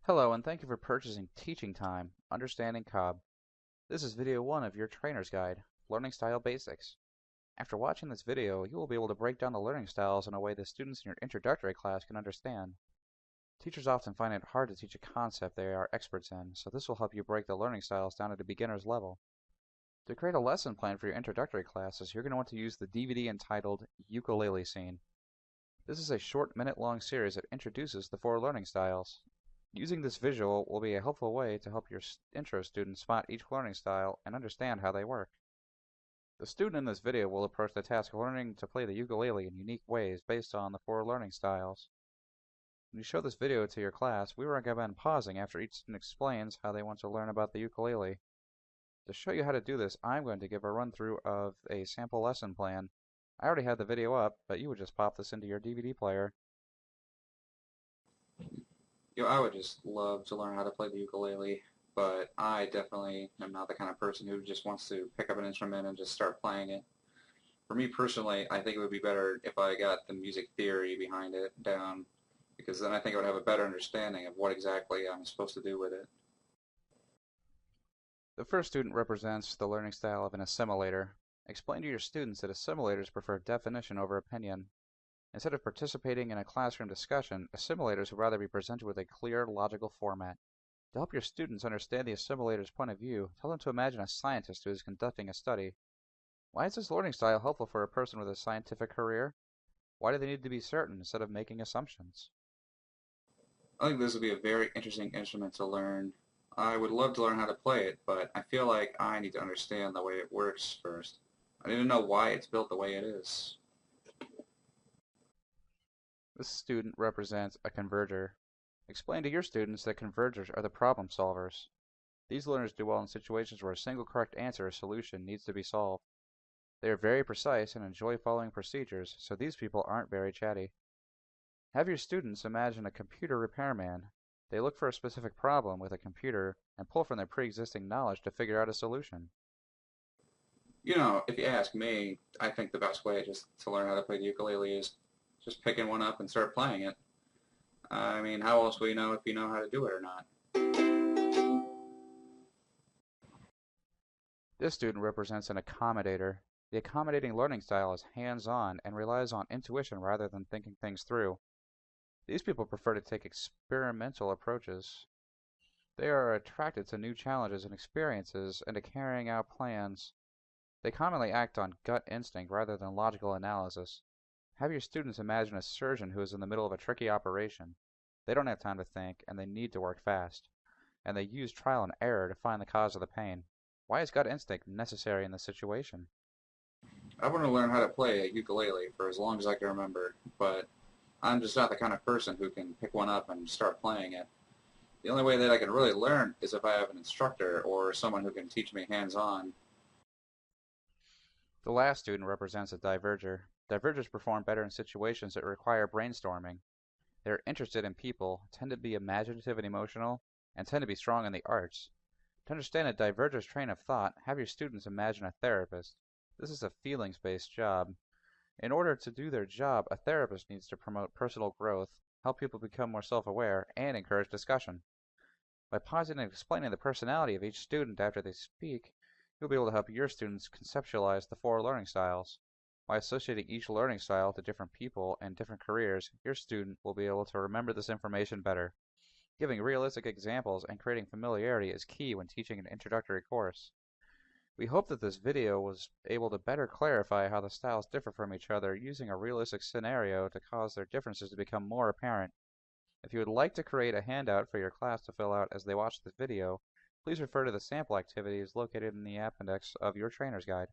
Hello, and thank you for purchasing Teaching Time, Understanding Cobb. This is video 1 of your trainer's guide, Learning Style Basics. After watching this video, you will be able to break down the learning styles in a way the students in your introductory class can understand. Teachers often find it hard to teach a concept they are experts in, so this will help you break the learning styles down at a beginner's level. To create a lesson plan for your introductory classes, you're going to want to use the DVD entitled Ukulele Scene. This is a short minute-long series that introduces the 4 learning styles. Using this visual will be a helpful way to help your intro students spot each learning style and understand how they work. The student in this video will approach the task of learning to play the ukulele in unique ways based on the 4 learning styles. When you show this video to your class, we recommend pausing after each student explains how they want to learn about the ukulele. To show you how to do this, I'm going to give a run-through of a sample lesson plan. I already had the video up, but you would just pop this into your DVD player. I would just love to learn how to play the ukulele, but I definitely am not the kind of person who just wants to pick up an instrument and just start playing it. For me personally, I think it would be better if I got the music theory behind it down, because then I think I would have a better understanding of what exactly I'm supposed to do with it. The first student represents the learning style of an assimilator. Explain to your students that assimilators prefer definition over opinion. Instead of participating in a classroom discussion, assimilators would rather be presented with a clear, logical format. To help your students understand the assimilator's point of view, tell them to imagine a scientist who is conducting a study. Why is this learning style helpful for a person with a scientific career? Why do they need to be certain instead of making assumptions? I think this would be a very interesting instrument to learn. I would love to learn how to play it, but I feel like I need to understand the way it works first. I need to know why it's built the way it is. This student represents a converger. Explain to your students that convergers are the problem solvers. These learners do well in situations where a single correct answer or solution needs to be solved. They are very precise and enjoy following procedures, so these people aren't very chatty. Have your students imagine a computer repairman. They look for a specific problem with a computer and pull from their pre-existing knowledge to figure out a solution. If you ask me, I think the best way just to learn how to play the ukulele is just picking one up and start playing it. I mean, how else will you know if you know how to do it or not? This student represents an accommodator. The accommodating learning style is hands-on and relies on intuition rather than thinking things through. These people prefer to take experimental approaches. They are attracted to new challenges and experiences and to carrying out plans. They commonly act on gut instinct rather than logical analysis. Have your students imagine a surgeon who is in the middle of a tricky operation. They don't have time to think, and they need to work fast. And they use trial and error to find the cause of the pain. Why is gut instinct necessary in this situation? I want to learn how to play a ukulele for as long as I can remember, but I'm just not the kind of person who can pick one up and start playing it. The only way that I can really learn is if I have an instructor or someone who can teach me hands-on. The last student represents a diverger. Divergers perform better in situations that require brainstorming. They are interested in people, tend to be imaginative and emotional, and tend to be strong in the arts. To understand a diverger's train of thought, have your students imagine a therapist. This is a feelings-based job. In order to do their job, a therapist needs to promote personal growth, help people become more self-aware, and encourage discussion. By pausing and explaining the personality of each student after they speak, you'll be able to help your students conceptualize the 4 learning styles. By associating each learning style to different people and different careers, your student will be able to remember this information better. Giving realistic examples and creating familiarity is key when teaching an introductory course. We hope that this video was able to better clarify how the styles differ from each other using a realistic scenario to cause their differences to become more apparent. If you would like to create a handout for your class to fill out as they watch this video, please refer to the sample activities located in the appendix of your trainer's guide.